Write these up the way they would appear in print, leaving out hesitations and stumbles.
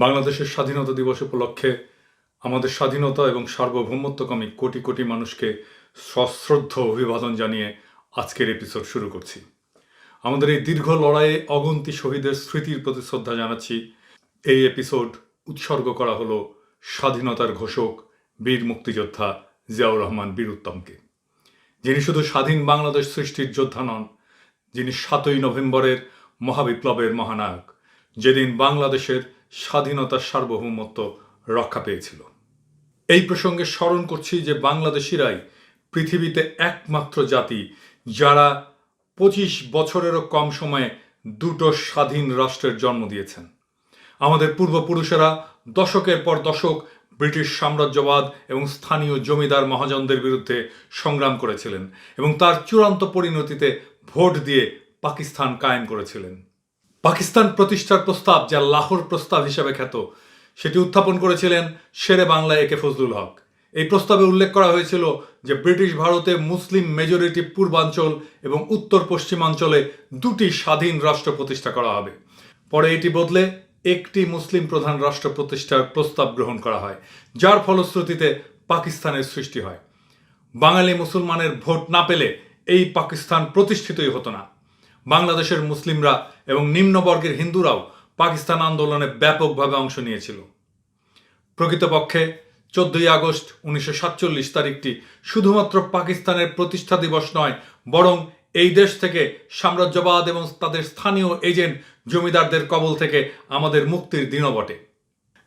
বাংলাদেশের স্বাধীনতা দিবস উপলক্ষে আমাদের স্বাধীনতা এবং সার্বভৌমত্বকামী কোটি কোটি মানুষকে সশ্রদ্ধ অভিবাদন জানিয়ে আজকের এপিসোড শুরু করছি। আমাদের এই দীর্ঘ লড়াইয়ে অগন্তি শহীদের স্মৃতির প্রতি শ্রদ্ধা জানাচ্ছি। এই এপিসোড উৎসর্গ করা হলো স্বাধীনতার ঘোষক বীর মুক্তিযোদ্ধা জিয়াউর রহমান বীর উত্তমকে, যিনি শুধু স্বাধীন বাংলাদেশ সৃষ্টির যোদ্ধা নন, যিনি 7ই নভেম্বরের মহাবিপ্লবের মহানায়ক, যেদিন বাংলাদেশের স্বাধীনতার সার্বভৌমত্ব রক্ষা পেয়েছিল। এই প্রসঙ্গে স্মরণ করছি যে বাংলাদেশিরাই পৃথিবীতে একমাত্র জাতি যারা 25 বছরেরও কম সময়ে দুটো স্বাধীন রাষ্ট্রের জন্ম দিয়েছেন। আমাদের পূর্বপুরুষেরা দশকের পর দশক ব্রিটিশ সাম্রাজ্যবাদ এবং স্থানীয় জমিদার মহাজনদের বিরুদ্ধে সংগ্রাম করেছিলেন এবং তার চূড়ান্ত পরিণতিতে ভোট দিয়ে পাকিস্তান কায়েম করেছিলেন। পাকিস্তান প্রতিষ্ঠার প্রস্তাব, যা লাহোর প্রস্তাব হিসেবে খ্যাত, সেটি উত্থাপন করেছিলেন শেরে বাংলা একে ফজলুল হক। এই প্রস্তাবে উল্লেখ করা হয়েছিল যে ব্রিটিশ ভারতে মুসলিম মেজরিটি পূর্বাঞ্চল এবং উত্তর পশ্চিমাঞ্চলে দুটি স্বাধীন রাষ্ট্র প্রতিষ্ঠা করা হবে। পরে এটি বদলে একটি মুসলিম প্রধান রাষ্ট্র প্রতিষ্ঠার প্রস্তাব গ্রহণ করা হয়, যার ফলশ্রুতিতে পাকিস্তানের সৃষ্টি হয়। বাঙালি মুসলমানের ভোট না পেলে এই পাকিস্তান প্রতিষ্ঠিতই হতো না। বাংলাদেশের মুসলিমরা এবং নিম্নবর্গের হিন্দুরাও পাকিস্তান আন্দোলনে ব্যাপকভাবে অংশ নিয়েছিল। প্রকৃতপক্ষে 14ই আগস্ট 1947 তারিখটি শুধুমাত্র পাকিস্তানের প্রতিষ্ঠা দিবস নয়, বরং এই দেশ থেকে সাম্রাজ্যবাদ এবং তাদের স্থানীয় এজেন্ট জমিদারদের কবল থেকে আমাদের মুক্তির দিনও বটে।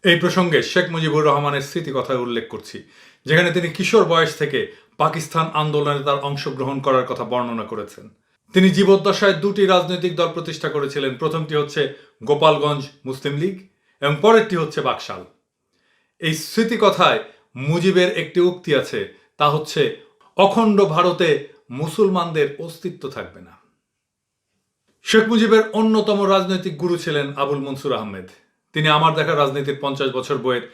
এই প্রসঙ্গে শেখ মুজিবুর রহমানের স্মৃতিকথায় উল্লেখ করছি, যেখানে তিনি কিশোর বয়স থেকে পাকিস্তান আন্দোলনে তার অংশগ্রহণ করার কথা বর্ণনা করেছেন। তিনি জীবদ্দশায় দুটি রাজনৈতিক দল প্রতিষ্ঠা করেছিলেন। প্রথমটি হচ্ছে গোপালগঞ্জ মুসলিম লীগ এবং পরেরটি হচ্ছে বাকশাল। এই স্মৃতিকথায় মুজিবের একটি উক্তি আছে, তা হচ্ছে অখণ্ড ভারতে মুসলমানদের অস্তিত্ব থাকবে না। শেখ মুজিবের অন্যতম রাজনৈতিক গুরু ছিলেন আবুল মনসুর আহমেদ। তিনি আমার দেখা রাজনীতির 50 বছর বইয়ের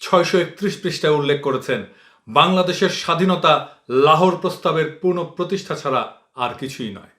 631 পৃষ্ঠায় উল্লেখ করেছেন, বাংলাদেশের স্বাধীনতা লাহোর প্রস্তাবের পূর্ণ প্রতিষ্ঠা ছাড়া আর কিছুই নয়।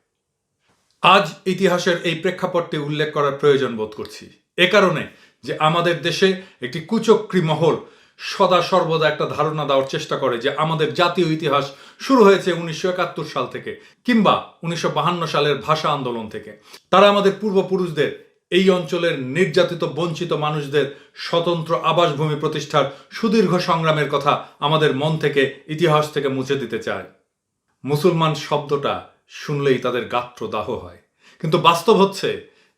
আজ ইতিহাসের এই প্রেক্ষাপটটি উল্লেখ করার প্রয়োজন বোধ করছি, এ কারণে যে আমাদের দেশে একটি কুচক্রী মহল সদা সর্বদা একটা ধারণা দেওয়ার চেষ্টা করে যে আমাদের জাতীয় ইতিহাস শুরু হয়েছে 1971 সাল থেকে কিংবা 1952 সালের ভাষা আন্দোলন থেকে। তারা আমাদের পূর্বপুরুষদের এই অঞ্চলের নির্যাতিত বঞ্চিত মানুষদের স্বতন্ত্র আবাসভূমি প্রতিষ্ঠার সুদীর্ঘ সংগ্রামের কথা আমাদের মন থেকে, ইতিহাস থেকে মুছে দিতে চায়। মুসলমান শব্দটা শুনলেই তাদের গাত্রদাহ হয়, কিন্তু বাস্তব হচ্ছে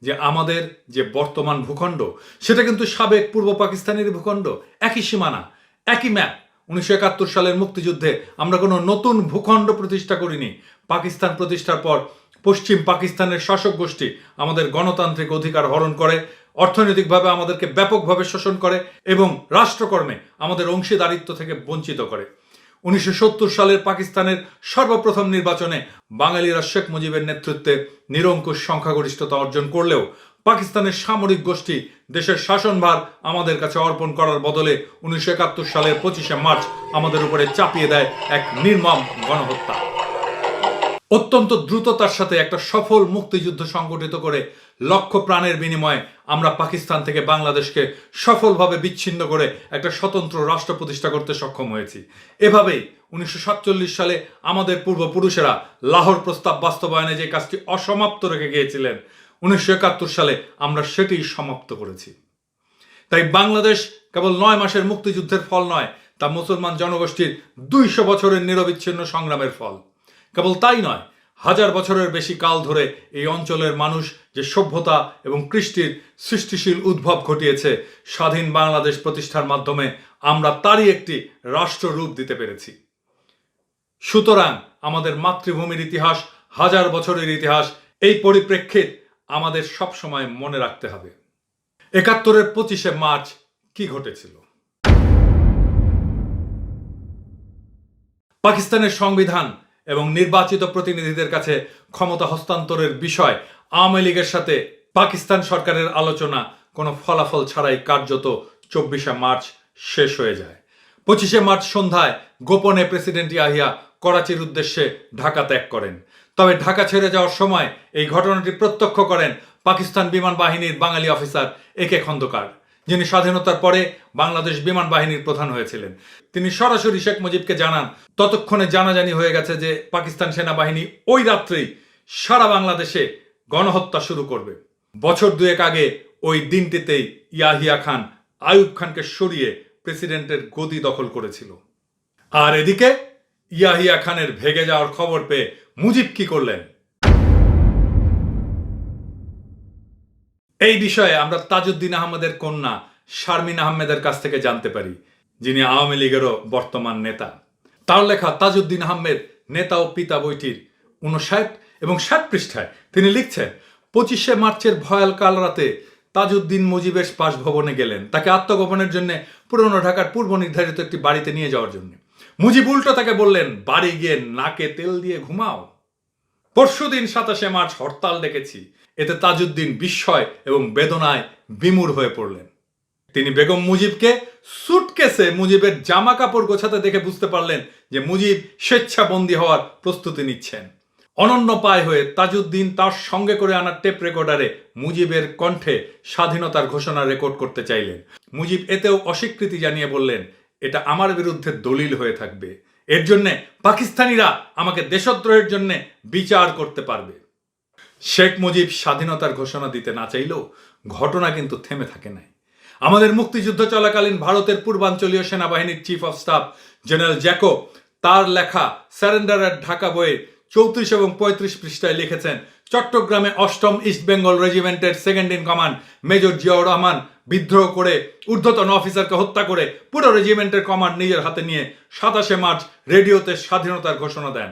যে আমাদের যে বর্তমান ভূখণ্ড, সেটা কিন্তু সাবেক পূর্ব পাকিস্তানের ভূখণ্ড। একই সীমানা, একই ম্যাপ। 1971 সালের মুক্তিযুদ্ধে আমরা কোনো নতুন ভূখণ্ড প্রতিষ্ঠা করিনি। পাকিস্তান প্রতিষ্ঠার পর পশ্চিম পাকিস্তানের শাসক গোষ্ঠী আমাদের গণতান্ত্রিক অধিকার হরণ করে, অর্থনৈতিকভাবে আমাদেরকে ব্যাপকভাবে শোষণ করে এবং রাষ্ট্রকর্মে আমাদের অংশীদারিত্ব থেকে বঞ্চিত করে। 1970 সালের পাকিস্তানের সর্বপ্রথম নির্বাচনে বাঙালিরা শেখ মুজিবের নেতৃত্বে নিরঙ্কুশ সংখ্যাগরিষ্ঠতা অর্জন করলেও পাকিস্তানের সামরিক গোষ্ঠী দেশের শাসনভার আমাদের কাছে অর্পণ করার বদলে 1971 সালের 25শে মার্চ আমাদের উপরে চাপিয়ে দেয় এক নির্মম গণহত্যা। অত্যন্ত দ্রুততার সাথে একটা সফল মুক্তিযুদ্ধ সংগঠিত করে লক্ষ প্রাণের বিনিময়ে আমরা পাকিস্তান থেকে বাংলাদেশকে সফলভাবে বিচ্ছিন্ন করে একটা স্বতন্ত্র রাষ্ট্র প্রতিষ্ঠা করতে সক্ষম হয়েছি। এভাবেই 1947 সালে আমাদের পূর্বপুরুষেরা লাহোর প্রস্তাব বাস্তবায়নে যে কাজটি অসমাপ্ত রেখে গিয়েছিলেন, 1971 সালে আমরা সেটি সমাপ্ত করেছি। তাই বাংলাদেশ কেবল 9 মাসের মুক্তিযুদ্ধের ফল নয়, তা মুসলমান জনগোষ্ঠীর 200 বছরের নিরবিচ্ছিন্ন সংগ্রামের ফল। কেবল তাই নয়, 1000 বছরের বেশি কাল ধরে এই অঞ্চলের মানুষ যে সভ্যতা এবং কৃষ্টির সৃষ্টিশীল উদ্ভব ঘটিয়েছে, স্বাধীন বাংলাদেশ প্রতিষ্ঠার মাধ্যমে আমরা তারই একটি রাষ্ট্র রূপ দিতে পেরেছি। সুতরাং আমাদের মাতৃভূমির ইতিহাস 1000 বছরের ইতিহাস। এই পরিপ্রেক্ষিত আমাদের সবসময় মনে রাখতে হবে 71-এর 25শে মার্চ কি ঘটেছিল। পাকিস্তানের সংবিধান এবং নির্বাচিত প্রতিনিধিদের কাছে ক্ষমতা হস্তান্তরের বিষয় আওয়ামী লীগের সাথে পাকিস্তান সরকারের আলোচনা কোনো ফলাফল ছাড়াই কার্যত 24শে মার্চ শেষ হয়ে যায়। 25শে মার্চ সন্ধ্যায় গোপনে প্রেসিডেন্ট ইয়াহিয়া করাচির উদ্দেশ্যে ঢাকা ত্যাগ করেন। তবে ঢাকা ছেড়ে যাওয়ার সময় এই ঘটনাটি প্রত্যক্ষ করেন পাকিস্তান বিমান বাহিনীর বাঙালি অফিসার একে খন্দকার, যিনি স্বাধীনতার পরে বাংলাদেশ বিমান বাহিনীর প্রধান হয়েছিলেন। তিনি সরাসরি শেখ মুজিবকে জানান, ততক্ষণে জানাজানি হয়ে গেছে যে পাকিস্তান সেনাবাহিনী ওই রাত্রেই সারা বাংলাদেশে গণহত্যা শুরু করবে। বছর দুয়েক আগে ওই দিনটিতেই ইয়াহিয়া খান আইয়ুব খানকে সরিয়ে প্রেসিডেন্টের গদি দখল করেছিল। আর এদিকে ইয়াহিয়া খানের ভেগে যাওয়ার খবর পেয়ে মুজিব কি করলেন? এই বিষয়ে আমরা তাজউদ্দিন আহমেদের কন্যা শারমিন আহমেদের কাছ থেকে জানতে পারি, যিনি আওয়ামী লীগেরও বর্তমান নেতা। তার লেখা তাজউদ্দিন আহমেদ নেতা ও পিতা বইটির 59 এবং 60 পৃষ্ঠায় তিনি লিখছেন, 25শে মার্চের ভয়াল কাল রাতে তাজউদ্দিন মুজিবের বাসভবনে গেলেন তাকে আত্মগোপনের জন্য পুরনো ঢাকার পূর্ব নির্ধারিত একটি বাড়িতে নিয়ে যাওয়ার জন্য। মুজিব উল্টো তাকে বললেন, বাড়ি গিয়ে নাকে তেল দিয়ে ঘুমাও। পরশুদিন 27শে মার্চ হরতাল ডেকেছি। এতে তাজউদ্দিন বিস্ময় এবং বেদনায় বিমূঢ় হয়ে পড়লেন। তিনি বেগম মুজিবকে সুটকেসে মুজিবের জামা কাপড় গোছাতে দেখে বুঝতে পারলেন যে মুজিব স্বেচ্ছাবন্দী হওয়ার প্রস্তুতি নিচ্ছেন। অনন্য পায় হয়ে তাজউদ্দিন তার সঙ্গে করে আনা টেপ রেকর্ডারে মুজিবের কণ্ঠে স্বাধীনতার ঘোষণা রেকর্ড করতে চাইলেন। মুজিব এতেও অস্বীকৃতি জানিয়ে বললেন, এটা আমার বিরুদ্ধে দলিল হয়ে থাকবে, এর জন্যে পাকিস্তানিরা আমাকে দেশদ্রোহের জন্য বিচার করতে পারবে। শেখ মুজিব স্বাধীনতার ঘোষণা দিতে না চাইলেও ঘটনা কিন্তু থেমে থাকে নাই। আমাদের মুক্তিযুদ্ধ চলাকালীন ভারতের পূর্বাঞ্চলীয় সেনাবাহিনীর chief of staff general Jacob তার লেখা সারেন্ডার এট ঢাকা বইয়ে 34 এবং 35 পৃষ্ঠায় লিখেছেন, চট্টগ্রামে 8ম ইস্ট বেঙ্গল রেজিমেন্টের second in command major Ziaur Rahman বিদ্রোহ করে ঊর্ধ্বতন অফিসারকে হত্যা করে পুরো রেজিমেন্টের কমান্ড নিজের হাতে নিয়ে 27শে মার্চ রেডিওতে স্বাধীনতার ঘোষণা দেন।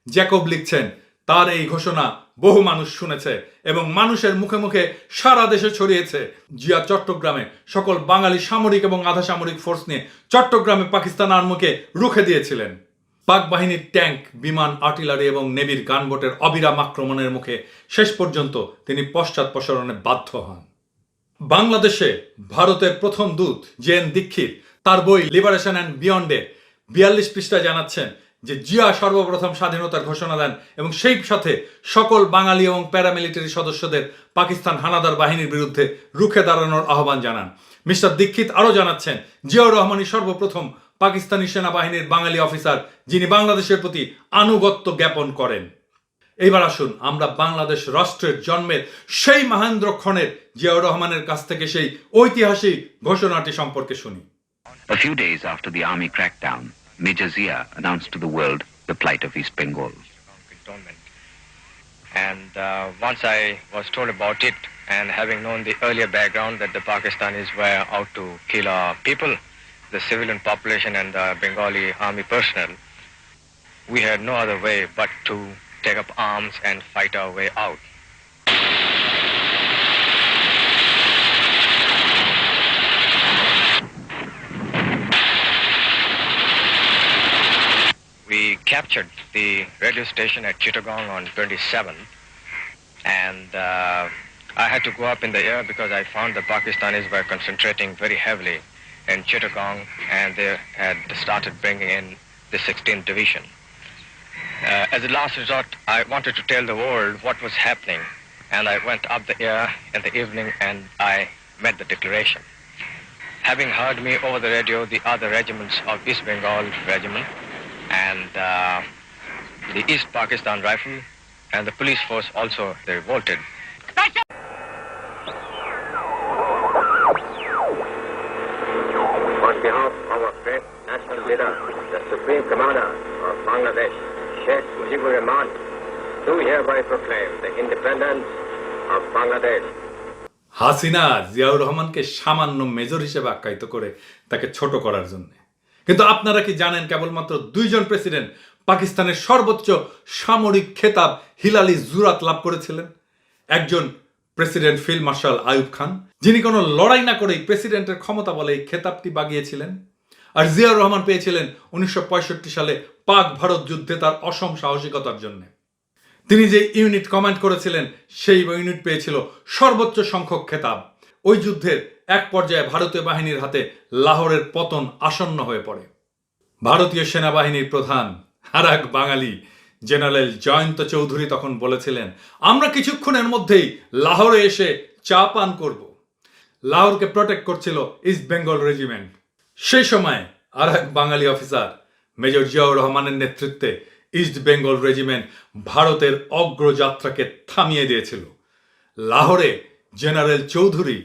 জ্যাকব লিখছেন, তার এই ঘোষণা বহু মানুষ শুনেছে এবং মানুষের মুখে মুখে সারা দেশে ছড়িয়েছে। জিয়া চট্টগ্রামে সকল বাঙালি সামরিক এবং আধা সামরিক ফোর্স নিয়ে চট্টগ্রামে পাকিস্তান আর্মিকে রুখে দিয়েছিলেন। পাক বাহিনীর ট্যাঙ্ক, বিমান, আর্টিলারি এবং নেভির গানবোটের অবিরাম আক্রমণের মুখে শেষ পর্যন্ত তিনি পশ্চাৎপসরণে বাধ্য হন। বাংলাদেশে ভারতের প্রথম দূত জে.এন. দীক্ষিত তার বই লিবারেশন অ্যান্ড বিয়ন্ডে 42 পৃষ্ঠায় জানাচ্ছেন যে জিয়া সর্বপ্রথম স্বাধীনতার ঘোষণা দেন এবং সেই সাথে সকল বাঙালি এবং প্যারামিলিটারি সদস্যদের পাকিস্তান হানাদার বাহিনীর বিরুদ্ধে রুখে দাঁড়ানোর আহ্বান জানান। মিস্টার দীক্ষিত আরও জানাচ্ছেন, জিয়াউর রহমানই সর্বপ্রথম পাকিস্তানি সেনাবাহিনীর বাঙালি অফিসার যিনি বাংলাদেশের প্রতি আনুগত্য জ্ঞাপন করেন। এইবার আসুন আমরা বাংলাদেশ রাষ্ট্রের জন্মের সেই মহেন্দ্রক্ষণের জিয়াউর রহমানের কাছ থেকে সেই ঐতিহাসিক ঘোষণাটি সম্পর্কে শুনি। A few days after the army crackdown, Major Zia announced to the world the plight of East Bengal. And once I was told about it, and having known the earlier background that the Pakistanis were out to kill our people, the civilian population and the Bengali army personnel, we had no other way but to take up arms and fight our way out. We captured the radio station at Chittagong on 27, and I had to go up in the air because I found the Pakistanis were concentrating very heavily in Chittagong, and they had started bringing in the 16th Division. As a last resort, I wanted to tell the world what was happening, and I went up the air in the evening and I made the declaration. Having heard me over the radio, the other regiments of East Bengal Regiment and the East Pakistan Rifle and the police force also, they revolted. On behalf of our great national leader, the Supreme Commander of Bangladesh, Sheikh Mujibur Rahman, do hereby proclaim the independence of Bangladesh. Hasina Ziaur রহমানকে সামান্য major হিসেবে আখ্যায়িত করে তাকে ছোট করার জন্য। কিন্তু আপনারা কি জানেন কেবলমাত্র 2 জন প্রেসিডেন্ট পাকিস্তানের সর্বোচ্চ সামরিক খেতাব হিলালি জুরাত লাভ করেছিলেন? একজন president field marshal Ayub Khan, যিনি কোনো লড়াই না করেই প্রেসিডেন্টের ক্ষমতা বলে এই খেতাবটি বাগিয়েছিলেন। আর জিয়াউর রহমান পেয়েছিলেন 1965 সালে পাক ভারত যুদ্ধে তার অসম সাহসিকতার জন্য। তিনি যে ইউনিট কমান্ড করেছিলেন সেই ইউনিট পেয়েছিল সর্বোচ্চ সংখ্যক খেতাব। ওই যুদ্ধের এক পর্যায়ে ভারতীয় বাহিনীর হাতে লাহোরের পতন আসন্ন হয়ে পড়ে। ভারতীয় সেনাবাহিনীর প্রধান আর এক বাঙালি জেনারেল জয়ন্ত চৌধুরী তখন বলেছিলেন, আমরা কিছুক্ষণের মধ্যেই লাহোরে এসে চা পান করব। লাহোরকে প্রোটেক্ট করছিল ইস্ট বেঙ্গল রেজিমেন্ট। সেই সময় আর এক বাঙালি অফিসার মেজর জিয়াউর রহমানের নেতৃত্বে ইস্ট বেঙ্গল রেজিমেন্ট ভারতের অগ্রযাত্রাকে থামিয়ে দিয়েছিল। লাহোরে জেনারেল চৌধুরী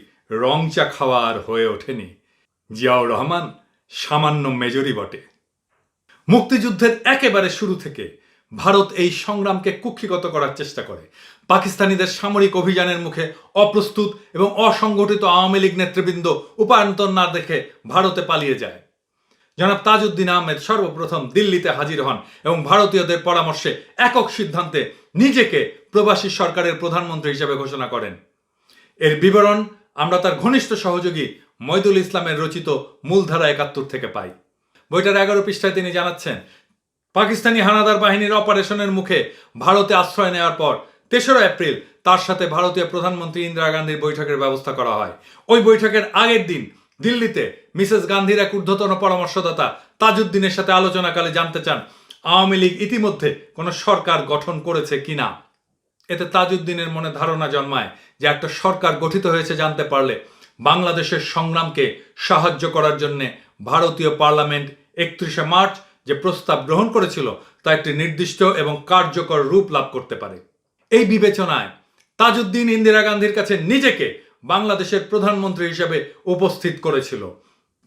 রং চা খাওয়া আর হয়ে ওঠেনি। জিয়াউর রহমান সামান্য মেজরই বটে। মুক্তিযুদ্ধের একেবারে শুরু থেকে ভারত এই সংগ্রামকে কুক্ষিগত করার চেষ্টা করে। পাকিস্তানিদের সামরিক অভিযানের মুখে অপ্রস্তুত এবং অসংগঠিত আওয়ামী লীগ নেতৃবৃন্দ উপায়ন্তর না দেখে ভারতে পালিয়ে যায়। জনাব তাজউদ্দিন আহমেদ সর্বপ্রথম দিল্লিতে হাজির হন এবং ভারতীয়দের পরামর্শে একক সিদ্ধান্তে নিজেকে প্রবাসী সরকারের প্রধানমন্ত্রী হিসেবে ঘোষণা করেন। এর বিবরণ আমরা তার ঘনিষ্ঠ সহযোগী মইদুল ইসলামের রচিত মূলধারা ৭১ থেকে পাই। বইটার ১১ পৃষ্ঠায় তিনি জানাচ্ছেন, পাকিস্তানি হানাদার বাহিনীর অপারেশনের মুখে ভারতে আশ্রয় নেওয়ার পর ৩রা এপ্রিল তার সাথে ভারতীয় প্রধানমন্ত্রী ইন্দিরা গান্ধীর বৈঠকের ব্যবস্থা করা হয়। ওই বৈঠকের আগের দিন দিল্লিতে মিসেস গান্ধীর এক ঊর্ধ্বতন পরামর্শদাতা তাজউদ্দিনের সাথে আলোচনাকালে জানতে চান আওয়ামী লীগ ইতিমধ্যে কোনো সরকার গঠন করেছে কিনা। এতে তাজউদ্দিনের মনে ধারণা জন্মায় যে একটা সরকার গঠিত হয়েছে জানতে পারলে বাংলাদেশের সংগ্রামকে সাহায্য করার জন্য ভারতীয় পার্লামেন্ট ৩১শে মার্চ যে প্রস্তাব গ্রহণ করেছিল তা একটি নির্দিষ্ট এবং কার্যকর রূপ লাভ করতে পারে। এই বিবেচনায় তাজউদ্দিন ইন্দিরা গান্ধীর কাছে নিজেকে বাংলাদেশের প্রধানমন্ত্রী হিসেবে উপস্থিত করেছিল,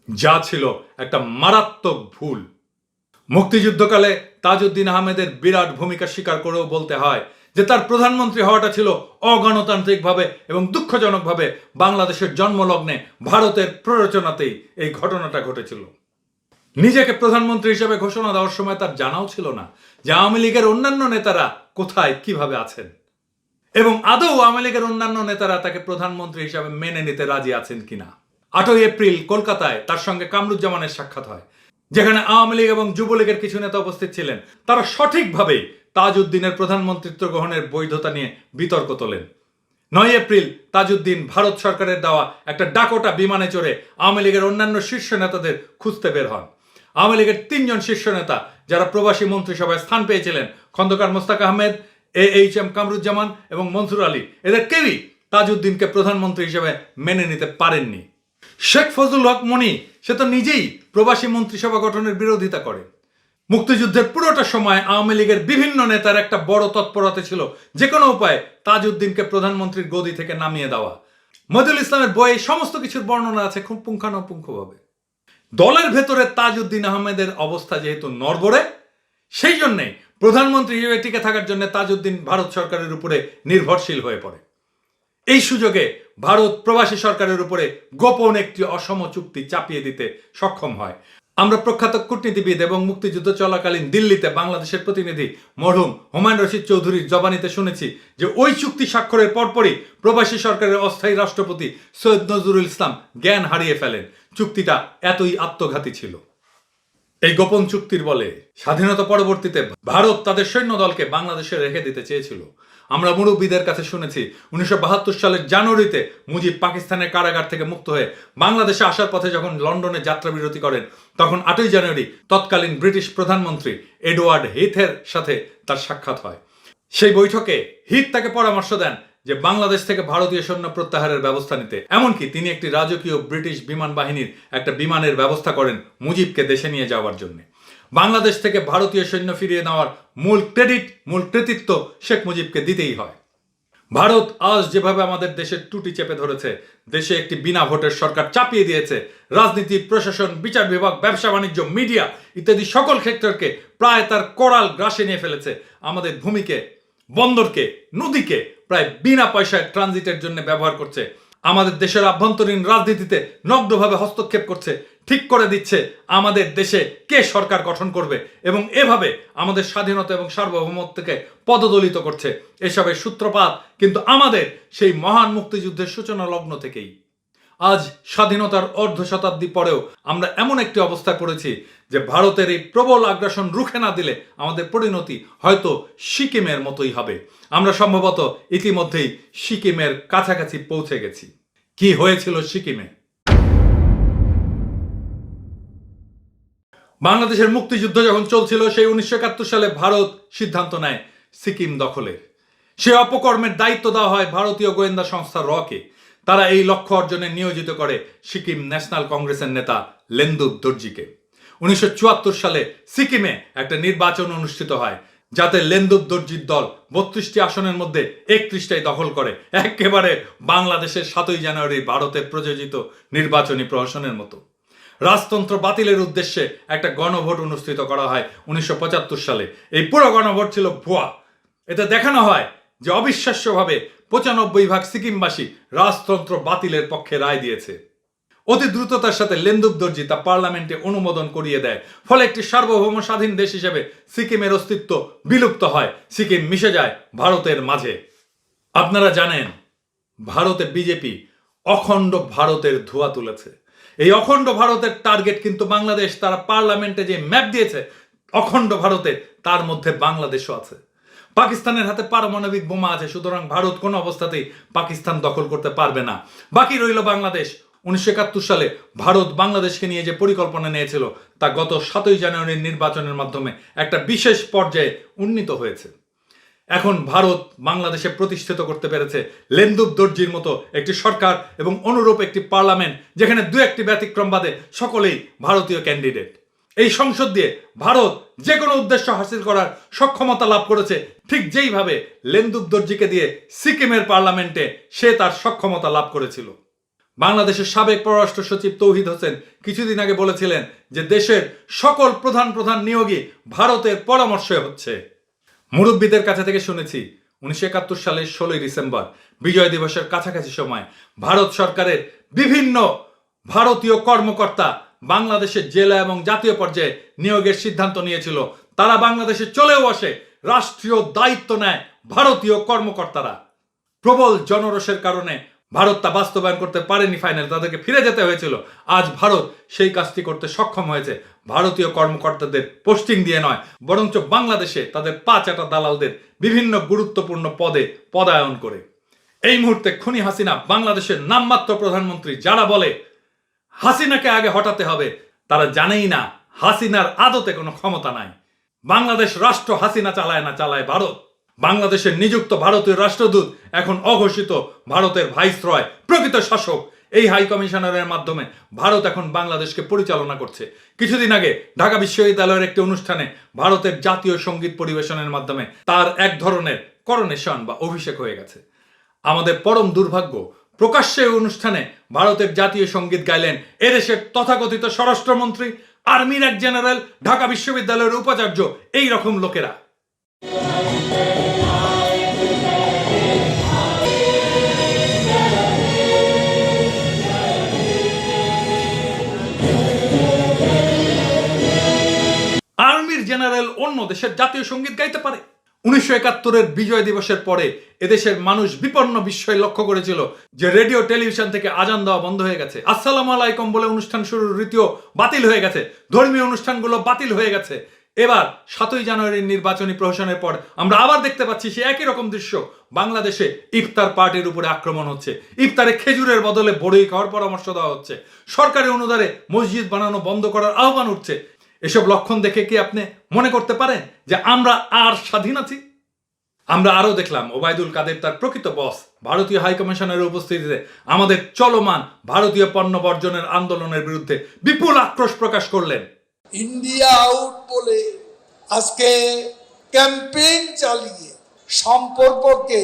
যা ছিল একটা মারাত্মক ভুল। মুক্তিযুদ্ধকালে তাজউদ্দিন আহমেদের বিরাট ভূমিকা স্বীকার করেও বলতে হয় যে তার প্রধানমন্ত্রী হওয়াটা ছিল অগণতান্ত্রিকভাবে এবং দুঃখজনকভাবে বাংলাদেশের জন্মলগ্নে ভারতের প্ররোচনাতেই এই ঘটনাটা ঘটেছিল। নিজেকে প্রধানমন্ত্রী হিসেবে ঘোষণা দেওয়ার সময় তার জানাও ছিল না যে আওয়ামী লীগের অন্যান্য নেতারা কোথায় কিভাবে আছেন এবং আদৌ আওয়ামী লীগের অন্যান্য নেতারা তাকে প্রধানমন্ত্রী হিসাবে মেনে নিতে রাজি আছেন কিনা। ৮ই এপ্রিল কলকাতায় তার সঙ্গে কামরুজ্জামানের সাক্ষাৎ হয়, যেখানে আওয়ামী লীগ এবং যুবলীগের কিছু নেতা উপস্থিত ছিলেন। তারা সঠিকভাবেই তাজউদ্দিনের প্রধানমন্ত্রিত্ব গ্রহণের বৈধতা নিয়ে বিতর্ক তোলেন। ৯ এপ্রিল তাজউদ্দিন ভারত সরকারের দেওয়া একটা ডাকোটা বিমানে চড়ে আওয়ামী লীগের অন্যান্য শীর্ষ নেতাদের খুঁজতে বের হন। আওয়ামী লীগের ৩জন শীর্ষ নেতা যারা প্রবাসী মন্ত্রিসভায় স্থান পেয়েছিলেন, খন্দকার মোস্তাক আহমেদ, AHM কামরুজ্জামান এবং মনসুর আলী, এদের কেউই তাজউদ্দিনকে প্রধানমন্ত্রী হিসেবে মেনে নিতে পারেননি। শেখ ফজলুল হক মনি সে তো নিজেই প্রবাসী মন্ত্রিসভা গঠনের বিরোধিতা করে। মুক্তিযুদ্ধের পুরোটা সময় আওয়ামী লীগের বিভিন্ন নেতার একটা বড় তৎপরতা ছিল যে কোনো উপায়ে তাজউদ্দিনকে প্রধানমন্ত্রীর গদি থেকে নামিয়ে দেওয়া। মইদুল ইসলামের বইয়ে সমস্ত কিছুর বর্ণনা আছে খুব পুঙ্খানুপুঙ্খভাবে। দলের ভেতরে তাজউদ্দিন আহমেদের অবস্থা যেহেতু নড়বড়ে, সেই জন্যে প্রধানমন্ত্রী হিসেবে টিকে থাকার জন্য তাজউদ্দিন ভারত সরকারের উপরে নির্ভরশীল হয়ে পড়ে। এই সুযোগে ভারত প্রবাসী সরকারের উপরে গোপন একটি অসম চুক্তি চাপিয়ে দিতে সক্ষম হয়। আমরা প্রখ্যাত কূটনীতিবিদ এবং মুক্তিযুদ্ধ চলাকালীন দিল্লিতে বাংলাদেশের প্রতিনিধি মরহুম হুমায়ুন রশিদ চৌধুরীর জবানিতে শুনেছি যে ওই চুক্তি স্বাক্ষরের পরপরই প্রবাসী সরকারের অস্থায়ী রাষ্ট্রপতি সৈয়দ নজরুল ইসলাম জ্ঞান হারিয়ে ফেলেন। চুক্তিটা এতই আত্মঘাতী ছিল। এই গোপন চুক্তির বলে স্বাধীনতা পরবর্তীতে ভারত তাদের সৈন্যদলকে বাংলাদেশে রেখে দিতে চেয়েছিল। আমরা মুরব্বীদের কাছে শুনেছি 1972 সালের জানুয়ারিতে মুজিব পাকিস্তানের কারাগার থেকে মুক্ত হয়ে বাংলাদেশে আসার পথে যখন লন্ডনে যাত্রা বিরতি করেন, তখন 8ই জানুয়ারি তৎকালীন ব্রিটিশ প্রধানমন্ত্রী এডওয়ার্ড হিথের সাথে তার সাক্ষাৎ হয়। সেই বৈঠকে হিথ তাকে পরামর্শ দেন যে বাংলাদেশ থেকে ভারতীয় সৈন্য প্রত্যাহারের ব্যবস্থা নিতে। এমনকি তিনি একটি রাজকীয় ব্রিটিশ বিমান বাহিনীর একটা বিমানের ব্যবস্থা করেন মুজিবকে দেশে নিয়ে যাওয়ার জন্য। বাংলাদেশ থেকে ভারতীয় সৈন্য ফিরিয়ে নেওয়ার মূল কৃতিত্ব শেখ মুজিবকে দিতেই হয়। ভারত আজ যেভাবে আমাদের দেশের টুটি চেপে ধরেছে, দেশে একটি বিনা ভোটের সরকার চাপিয়ে দিয়েছে, রাজনীতি, প্রশাসন, বিচার বিভাগ, ব্যবসা বাণিজ্য, মিডিয়া ইত্যাদি সকল ক্ষেত্রকে প্রায় তার করাল গ্রাসে নিয়ে ফেলেছে। আমাদের ভূমিকে, বন্দরকে, নদীকে প্রায় বিনা পয়সায় ট্রানজিটের জন্য ব্যবহার করছে। আমাদের দেশের আভ্যন্তরীণ রাজনীতিতে নগ্নভাবে হস্তক্ষেপ করছে, ঠিক করে দিচ্ছে আমাদের দেশে কে সরকার গঠন করবে এবং এভাবে আমাদের স্বাধীনতা এবং সার্বভৌমত্বকে পদদলিত করছে। এসবের সূত্রপাত কিন্তু আমাদের সেই মহান মুক্তিযুদ্ধের সূচনা লগ্ন থেকেই। আজ স্বাধীনতার অর্ধ শতাব্দী পরেও আমরা এমন একটি অবস্থায় পড়েছি যে ভারতের এই প্রবল আগ্রাসন রুখে না দিলে আমাদের পরিণতি হয়তো সিকিমের মতোই হবে। আমরা সম্ভবত ইতিমধ্যেই সিকিমের কাছাকাছি পৌঁছে গেছি। কি হয়েছিল সিকিমে? বাংলাদেশের মুক্তিযুদ্ধ যখন চলছিল, সেই 1971 সালে ভারত সিদ্ধান্ত নেয় সিকিম দখলের। সে অপকর্মের দায়িত্ব দেওয়া হয় ভারতীয় গোয়েন্দা সংস্থা রকে। তারা এই লক্ষ্য অর্জনে নিয়োজিত করে সিকিম ন্যাশনাল কংগ্রেসের নেতা লেন্দুপ দর্জিকে। 1974 সালে সিকিমে একটা নির্বাচন অনুষ্ঠিত হয়, যাতে লেন্দুপ দর্জির দল 32টি আসনের মধ্যে 31টাই দখল করে, একেবারে বাংলাদেশের 7ই জানুয়ারি ভারতের প্রযোজিত নির্বাচনী প্রহসনের মতো। রাজতন্ত্র বাতিলের উদ্দেশ্যে একটা গণভোট অনুষ্ঠিত করা হয় 1975 সালে। এই পুরো গণভোট ছিল ভুয়া। এতে দেখানো হয় যে অবিশ্বাস্যভাবে 95% সিকিমবাসী রাজতন্ত্র বাতিলের পক্ষে রায় দিয়েছে। অতি দ্রুততার সাথে লেন্দুপ দর্জি তা পার্লামেন্টে অনুমোদন করিয়ে দেয়, ফলে একটি সার্বভৌম স্বাধীন দেশ হিসেবে সিকিমের অস্তিত্ব বিলুপ্ত হয়। সিকিম মিশে যায় ভারতের মাঝে। আপনারা জানেন, ভারতে বিজেপি অখণ্ড ভারতের ধোঁয়া তুলেছে। এই অখণ্ড ভারতের টার্গেট কিন্তু বাংলাদেশ। তারা পার্লামেন্টে যে ম্যাপ দিয়েছে অখণ্ড ভারতে, তার মধ্যে বাংলাদেশও আছে। পাকিস্তানের হাতে পারমাণবিক বোমা আছে, সুতরাং ভারত কোনো অবস্থাতেই পাকিস্তান দখল করতে পারবে না। বাকি রইল বাংলাদেশ। 1971 সালে ভারত বাংলাদেশকে নিয়ে যে পরিকল্পনা নিয়েছিল, তা গত 7ই জানুয়ারির নির্বাচনের মাধ্যমে একটা বিশেষ পর্যায়ে উন্নীত হয়েছে। এখন ভারত বাংলাদেশে প্রতিষ্ঠিত করতে পেরেছে লেন্দুপ দর্জির মতো একটি সরকার এবং অনুরূপ একটি পার্লামেন্ট, যেখানে 2-1টি ব্যতিক্রম বাদে সকলেই ভারতীয় ক্যান্ডিডেট। এই সংসদ দিয়ে ভারত যে কোনো উদ্দেশ্য হাসিল করার সক্ষমতা লাভ করেছে, ঠিক যেইভাবে লেন্দুপ দর্জিকে দিয়ে সিকিমের পার্লামেন্টে সে তার সক্ষমতা লাভ করেছিল। বাংলাদেশের সাবেক পররাষ্ট্র সচিব তৌহিদ হোসেন কিছুদিন আগে বলেছিলেন যে দেশের সকল প্রধান প্রধান নিয়োগই ভারতের পরামর্শে হচ্ছে। মুরব্বীদের কাছে থেকে শুনেছি 1971 সালের 16ই ডিসেম্বর বিজয় দিবসের কাছাকাছি সময় ভারত সরকারের বিভিন্ন ভারতীয় কর্মকর্তা বাংলাদেশের জেলা এবং জাতীয় পর্যায়ে নিয়োগের সিদ্ধান্ত নিয়েছিল। তারা বাংলাদেশে চলেও আসে, রাষ্ট্রীয় দায়িত্ব নেয় ভারতীয় কর্মকর্তারা। প্রবল জনরোষের কারণে ভারত তা বাস্তবায়ন করতে পারেনি, ফাইনাল তাদেরকে ফিরে যেতে হয়েছিল। আজ ভারত সেই কাজটি করতে সক্ষম হয়েছে, ভারতীয় কর্মকর্তাদের পোস্টিং দিয়ে নয়, বরঞ্চ বাংলাদেশে তাদের পাঁচাটা দালালদের বিভিন্ন গুরুত্বপূর্ণ পদে পদায়ন করে। এই মুহূর্তে খুনি হাসিনা বাংলাদেশের নামমাত্র প্রধানমন্ত্রী। যারা বলে হাসিনাকে আগে হটাতে হবে, তারা জানেই না হাসিনার আদতে কোনো ক্ষমতা নাই। বাংলাদেশ রাষ্ট্র হাসিনা চালায় না, চালায় ভারত। বাংলাদেশের নিযুক্ত ভারতীয় রাষ্ট্রদূত এখন অঘোষিত ভারতের ভাইসরয়, প্রকৃত শাসক। এই হাই কমিশনারের মাধ্যমে ভারত এখন বাংলাদেশকে পরিচালনা করছে। কিছুদিন আগে ঢাকা বিশ্ববিদ্যালয়ের একটি অনুষ্ঠানে ভারতের জাতীয় সঙ্গীত পরিবেশনের মাধ্যমে তার এক ধরনের করোনেশন বা অভিষেক হয়ে গেছে। আমাদের পরম দুর্ভাগ্য, প্রকাশ্যে অনুষ্ঠানে ভারতের জাতীয় সঙ্গীত গাইলেন এদেশের তথাকথিত স্বরাষ্ট্রমন্ত্রী, আর্মির এক জেনারেল, ঢাকা বিশ্ববিদ্যালয়ের উপাচার্য, এই রকম লোকেরা। আর্মির জেনারেল অন্য দেশের জাতীয় সঙ্গীত গাইতে পারে? 1971-এর বিজয় দিবসের পরে এদেশের মানুষ বিপন্ন বিস্ময় লক্ষ্য করেছিল যে রেডিও টেলিভিশন থেকে আজান দেওয়া বন্ধ হয়ে গেছে, আসসালামু আলাইকুম বলে অনুষ্ঠান শুরুর রীতিও বাতিল হয়ে গেছে, ধর্মীয় অনুষ্ঠানগুলো বাতিল হয়ে গেছে। এবার 7ই জানুয়ারির নির্বাচনী প্রহসনের পর আমরা আবার দেখতে পাচ্ছি সে একই রকম দৃশ্য। বাংলাদেশে ইফতার পার্টির উপরে আক্রমণ হচ্ছে, ইফতারে খেজুরের বদলে বড়ই খাওয়ার পরামর্শ দেওয়া হচ্ছে, সরকারি অনুদানে মসজিদ বানানো বন্ধ করার আহ্বান উঠছে। এসব লক্ষণ দেখে কি আপনি মনে করতে পারেন যে আমরা আর স্বাধীন আছি? আমরা আরো দেখলাম ওবায়দুল কাদের তার প্রকৃত বস ভারতীয় হাইকমিশনের উপস্থিতিতে আমাদের চলমান ভারতীয় পণ্য বর্জনের আন্দোলনের বিরুদ্ধে বিপুল আক্রোশ প্রকাশ করলেন। ইন্ডিয়া আউট বলে আজকে ক্যাম্পেইন চালিয়ে সম্পর্ককে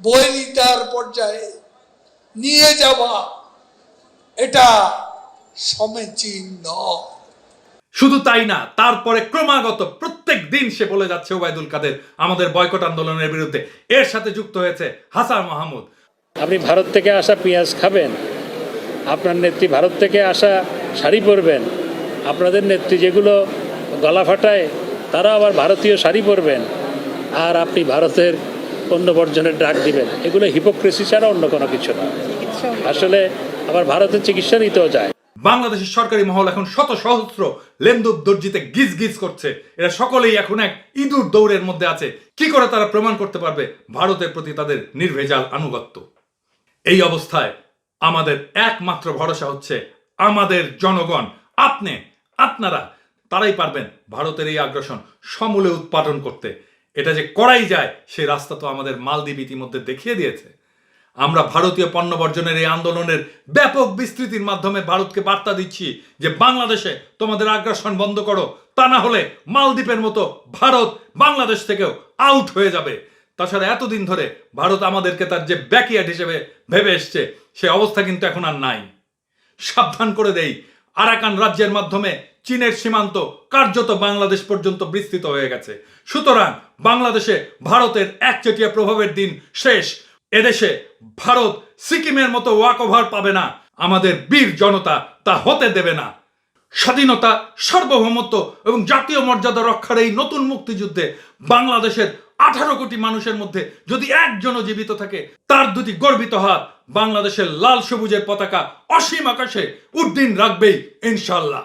বৈরিতার পর্যায়ে নিয়ে যাওয়া, এটা সমীচীন নয়। শুধু তাই না, তারপরে ক্রমাগত প্রত্যেক দিন সে বলে যাচ্ছে ওবায়দুল কাদের আমাদের বয়কট আন্দোলনের বিরুদ্ধে। এর সাথে যুক্ত হয়েছে হাসান মাহমুদ। আপনি ভারত থেকে আসা পেঁয়াজ খাবেন, আপনার নেত্রী ভারত থেকে আসা শাড়ি পরবেন, আপনাদের নেত্রী যেগুলো গলা ফাটায় তারা আবার ভারতীয় শাড়ি পরবেন, আর আপনি ভারতের পণ্য বর্জনের ডাক দিবেন। এগুলো হিপোক্রেসি ছাড়া অন্য কোনো কিছু না। আসলে আবার ভারতের চিকিৎসা নিতেও যায়। বাংলাদেশের সরকারি মহল এখন শত সহস্র লেন্দুপ দর্জিতে গিজ গিজ করছে। এরা সকলেই এখন এক ইঁদুর দৌড়ের মধ্যে আছে। কি করে তারা প্রমাণ করতে পারবে ভারতের প্রতি তাদের নির্ভেজাল আনুগত্য? এই অবস্থায় আমাদের একমাত্র ভরসা হচ্ছে আমাদের জনগণ, আপনারা। তারাই পারবেন ভারতের এই আগ্রাসন সমূলে উৎপাদন করতে। এটা যে করাই যায় সে রাস্তা তো আমাদের মালদ্বীপ ইতিমধ্যে দেখিয়ে দিয়েছে। আমরা ভারতীয় পণ্য বর্জনের এই আন্দোলনের ব্যাপক বিস্তৃতির মাধ্যমে ভারতকে বার্তা দিচ্ছি যে বাংলাদেশে তোমাদের আগ্রাসন বন্ধ করো, তা না হলে মালদ্বীপের মতো ভারত বাংলাদেশ থেকেও আউট হয়ে যাবে। তাছাড়া এতদিন ধরে ভারত আমাদেরকে তার যে ব্যাকইয়ার্ড হিসেবে ভেবে এসছে, সে অবস্থা কিন্তু এখন আর নাই। সাবধান করে দেই, আরাকান রাজ্যের মাধ্যমে চীনের সীমান্ত কার্যত বাংলাদেশ পর্যন্ত বিস্তৃত হয়ে গেছে। সুতরাং বাংলাদেশে ভারতের একচেটিয়া প্রভাবের দিন শেষ। এদেশে ভারত সিকিমের মতো ওয়াক ওভার পাবে না। আমাদের বীর জনতা তা হতে দেবে না। স্বাধীনতা, সার্বভৌমত্ব এবং জাতীয় মর্যাদা রক্ষার এই নতুন মুক্তিযুদ্ধে বাংলাদেশের 18 কোটি মানুষের মধ্যে যদি একজনও জীবিত থাকে, তার দুটি গর্বিত হাত বাংলাদেশের লাল সবুজের পতাকা অসীম আকাশে উড্ডীন রাখবেই ইনশাল্লাহ।